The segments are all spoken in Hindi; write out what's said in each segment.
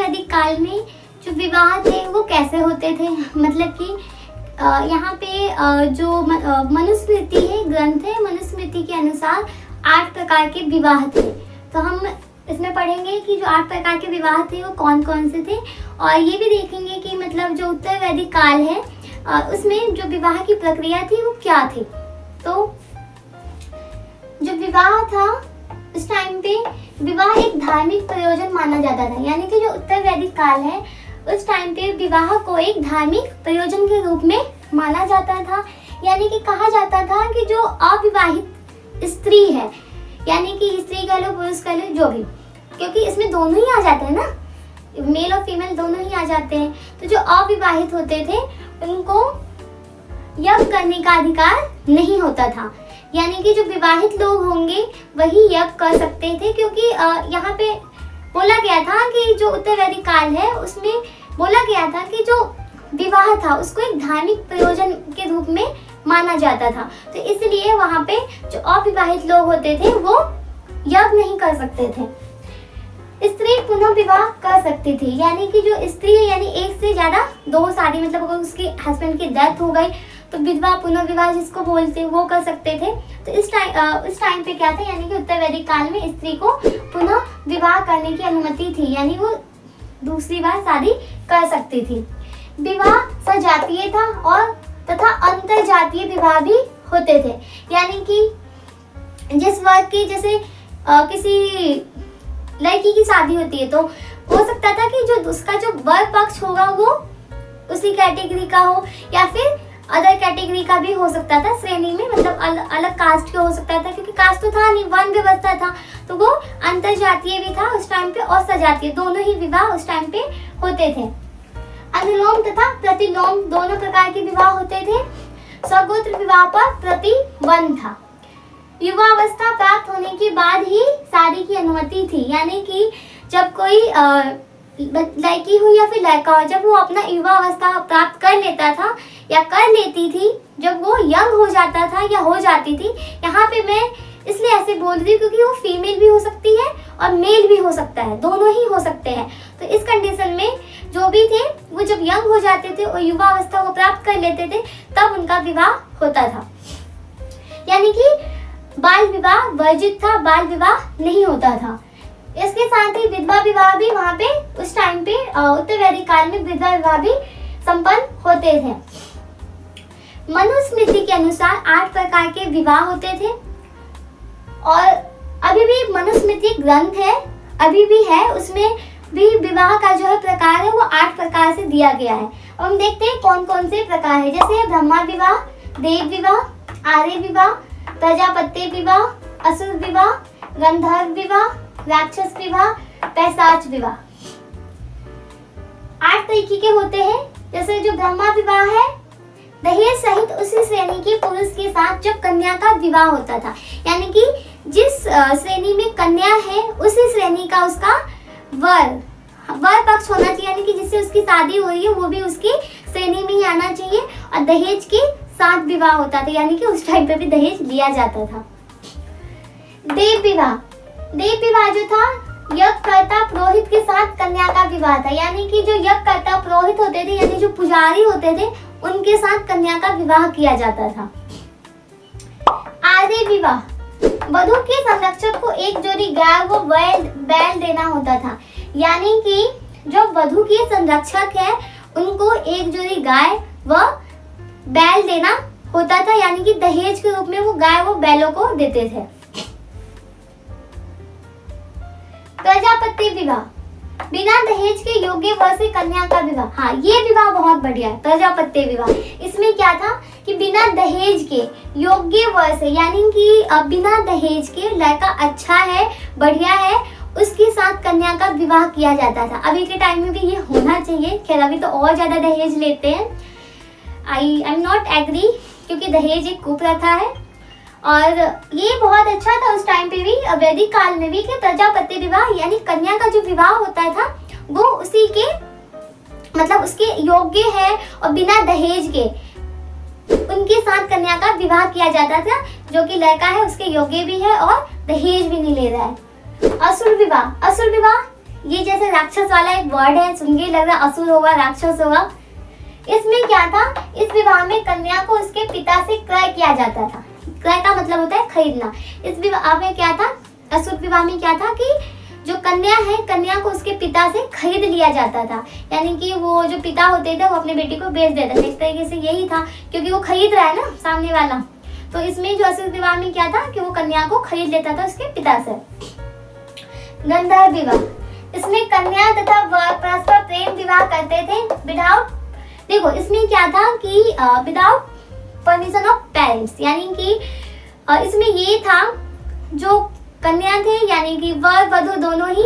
वैदिक काल में जो विवाह थे वो कैसे होते थे, मतलब कि यहाँ पे जो मनुस्मृति है, ग्रंथ है, मनुस्मृति के अनुसार 8 प्रकार के विवाह थे। तो हम इसमें पढ़ेंगे कि जो 8 प्रकार के विवाह थे वो कौन कौन से थे, और ये भी देखेंगे कि मतलब जो उत्तर वैदिक काल है उसमें जो विवाह की प्रक्रिया थी वो क्या थी। तो जो विवाह था उस टाइम पे विवाह एक धार्मिक प्रयोजन माना जाता था, यानी कि जो उत्तर वैदिक काल है उस टाइम पे विवाह को एक धार्मिक प्रयोजन के रूप में माना जाता था। यानी कि कहा जाता था कि जो अविवाहित स्त्री है, यानी कि स्त्री कह लो पुरुष कह लो जो भी, क्योंकि इसमें दोनों ही आ जाते हैं ना, मेल और फीमेल दोनों ही आ जाते हैं। तो जो अविवाहित होते थे उनको यज्ञ करने का अधिकार नहीं होता था, यानी कि जो विवाहित लोग होंगे वही यज्ञ कर सकते थे, क्योंकि यहाँ पे बोला गया था कि जो उत्तर वैदिक काल है उसमें बोला गया था कि जो विवाह था उसको एक धार्मिक प्रयोजन के रूप में माना जाता था। तो इसलिए वहाँ पे जो अविवाहित लोग होते थे वो यज्ञ नहीं कर सकते थे। स्त्री पुनः विवाह कर सकती थी, यानी कि जो स्त्री है यानी एक से ज्यादा 2 शादी, मतलब अगर उसके हस्बैंड की डेथ हो गई तो विधवा पुनः विवाह जिसको बोलते हैं वो कर सकते थे। तो उस टाइम पे क्या था, यानी कि उत्तर वैदिक काल में स्त्री को पुनः विवाह करने की अनुमति थी, यानी वो दूसरी बार शादी कर सकती थी। विवाह सजातीय था और तथा अंतर जातीय विवाह भी होते थे, यानी कि जिस वर्ग की, जैसे किसी लड़की की शादी होती है तो हो सकता था कि जो उसका जो वर्ग पक्ष होगा वो उसी कैटेगरी का हो, या फिर अदर कैटेगरी का भी हो सकता था, श्रेणी में मतलब अलग कास्ट का हो सकता था, क्योंकि कास्ट तो था नहीं, वर्ण व्यवस्था था। तो वो अंतर जातीय भी था उस टाइम पे और सजातीय, दोनों ही विवाह उस टाइम पे होते थे। अनुलोम तथा प्रतिलोम दोनों प्रकार के विवाह होते थे। स्वगोत्र विवाह पर प्रतिबंध था। युवावस्था प्राप्त होने के बाद ही शादी की अनुमति थी, यानी कि जब कोई लड़की हो या फिर लड़का हो, जब वो अपना युवावस्था प्राप्त कर लेता था या कर लेती थी, जब वो यंग हो जाता था या हो जाती थी, यहाँ पे मैं इसलिए ऐसे बोल रही हूँ क्योंकि वो फीमेल भी हो सकती है और मेल भी हो सकता है, दोनों ही हो सकते हैं। तो इस कंडीशन में जो भी थे वो जब यंग हो जाते थे और युवावस्था को प्राप्त कर लेते थे तब उनका विवाह होता था, यानी कि बाल विवाह वर्जित था, बाल विवाह नहीं होता था। इसके साथ ही विधवा विवाह भी वहाँ पे उस टाइम पे उत्तर वैदिक काल में विधवा विवाह भी संपन्न होते थे। मनुस्मृति के अनुसार 8 प्रकार के विवाह होते थे, और अभी भी मनुस्मृति ग्रंथ है, अभी भी है, उसमें भी विवाह का जो है प्रकार है वो 8 प्रकार से दिया गया है। और हम देखते हैं कौन कौन से प्रकार है, जैसे ब्रह्मा विवाह, देव विवाह, आर्य विवाह, प्रजापत्य विवाह, असुर विवाह, गंधर्व विवाह, राक्षस विवाह, पैशाच विवाह। 8 तरीके के होते हैं। जैसे जो ब्रह्मा विवाह है, दहेज सहित उसी श्रेणी के पुरुष के साथ जब कन्या का विवाह होता था, यानी कि जिस श्रेणी में कन्या है उसी श्रेणी का उसका वर पक्ष होना चाहिए, यानी कि जिससे उसकी शादी हो रही है वो भी उसकी श्रेणी में ही आना चाहिए। और दहेज के साथ विवाह होता था, यानी कि उस टाइम पे भी दहेज लिया जाता था। देव विवाह जो था यज्ञकर्ता पुरोहित के साथ कन्या का विवाह था, यानी कि जो यज्ञकर्ता पुरोहित होते थे यानी जो पुजारी होते थे उनके साथ कन्या का विवाह किया जाता था। आर्य विवाह, वधु के संरक्षक को एक जोड़ी गाय व बैल देना होता था, यानी कि जो वधु के संरक्षक है उनको एक जोड़ी गाय व बैल देना होता था, यानी कि दहेज के रूप में वो गाय व बैलों को देते थे। प्रजापत्य विवाह, बिना दहेज के योग्य वर से कन्या का विवाह। हाँ, ये विवाह बहुत बढ़िया है, प्रजापत्य विवाह। इसमें क्या था कि बिना दहेज के योग्य वर से, यानी कि बिना दहेज के लड़का अच्छा है, बढ़िया है, उसके साथ कन्या का विवाह किया जाता था। अभी के टाइम में भी ये होना चाहिए, खैर अभी तो और ज्यादा दहेज लेते हैं। आई एम नॉट एग्री, क्योंकि दहेज एक कुप्रथा है और ये बहुत अच्छा था उस टाइम पे भी, वैदिक काल में भी, कि प्रजापत्य विवाह यानी कन्या का जो विवाह होता था वो उसी के मतलब उसके योग्य है और बिना दहेज के उनके साथ कन्या का विवाह किया जाता था, जो कि लड़का है उसके योग्य भी है और दहेज भी नहीं ले रहा है। असुर विवाह ये जैसे राक्षस वाला एक वर्ड है, सुन के लग रहा असुर होगा, राक्षस होगा। इसमें क्या था, इस विवाह में कन्या को उसके पिता से क्रय किया जाता था। क्रय का मतलब होता है खरीदना। इस विवाह में क्या था, असुर विवाह में क्या था कि जो कन्या है, कन्या को उसके पिता से खरीद लिया जाता था। यानी कि वो जो पिता होते थे वो अपने बेटी को बेच देते थे। इस तरीके से यही था, क्योंकि वो खरीद रहा है ना सामने वाला। तो इसमें जो असुर विवाह में क्या था कि वो कन्या को खरीद लेता था उसके पिता से। गंधर्व विवाह, इसमें कन्या तथा वर परस्पर प्रेम विवाह करते थे विदाउट, देखो इसमें क्या था कि विदाउट परमिशन ऑफ पेरेंट्स। यानी कि इसमें ये था, जो कन्या थे यानी कि वर वधू दोनों ही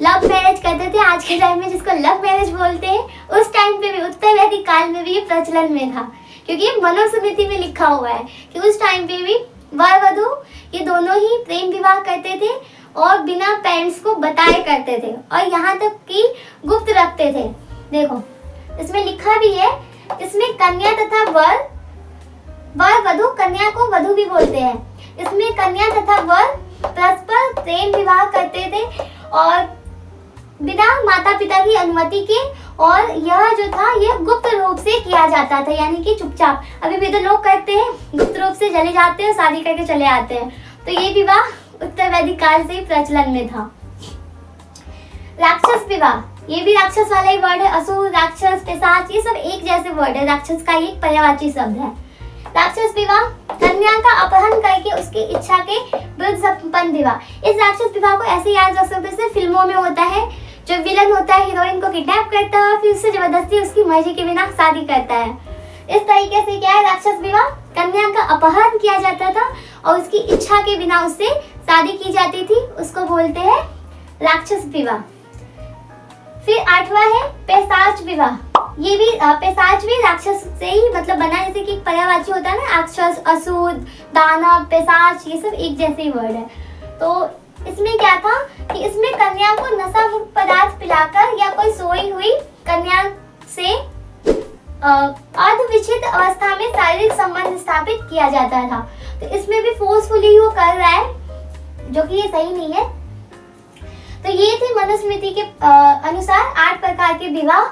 लव मैरिज करते थे। आज के टाइम में जिसको लव मैरिज बोलते हैं, उस टाइम पे भी, उत्तर वैदिक काल में भी ये प्रचलन में था, क्योंकि ये मनुस्मृति में लिखा हुआ है कि उस टाइम पे भी वर वधू ये दोनों ही प्रेम विवाह करते थे और बिना पेरेंट्स को बताए करते थे, और यहाँ तक कि गुप्त रखते थे। देखो इसमें लिखा भी है, इसमें कन्या तथा वर वधू, कन्या को वधू भी बोलते हैं, इसमें कन्या तथा वर परस्पर प्रेम विवाह करते थे और बिना माता पिता की अनुमति के, और यह जो था ये गुप्त रूप से किया जाता था, यानी कि चुपचाप। अभी भी तो लोग करते हैं, गुप्त रूप से चले जाते हैं, शादी करके चले आते हैं। तो ये विवाह उत्तर वैदिक काल से ही प्रचलन में था। राक्षस विवाह, ये भी राक्षस वाला ही वर्ड है। असुर, राक्षस, पिशाच, ये सब एक जैसे वर्ड है। राक्षस का एक पर्यायवाची शब्द है। राक्षस विवाह, कन्या का अपहरण करके उसकी इच्छा के विरुद्ध संपन्न विवाह। इस राक्षस विवाह को ऐसे याद रख सकते हैं, फिल्मों में होता है, जो विलन होता है हीरोइन को किडनैप करता है, फिर उससे जबरदस्ती उसकी मर्जी के बिना शादी करता है। इस तरीके से क्या है, राक्षस विवाह, कन्या का अपहरण किया जाता था और उसकी इच्छा के बिना उससे शादी की जाती थी, उसको बोलते हैं राक्षस विवाह। फिर 8वां है पिशाच विवाह। ये भी पिशाच भी राक्षस से ही मतलब बना, जैसे कि पर्यायवाची होता है ना, राक्षस, असुर, दानव, पिशाच, ये सब एक जैसे ही वर्ड है। तो इसमें क्या था कि इसमें कन्या को नशा पदार्थ पिलाकर या कोई सोई हुई कन्या से अर्धविच्छिन्न अवस्था में शारीरिक संबंध स्थापित किया जाता था। तो इसमें भी फोर्सफुली वो कर रहा है, जो कि ये सही नहीं है। तो ये थे मनुस्मृति के अनुसार 8 प्रकार के विवाह।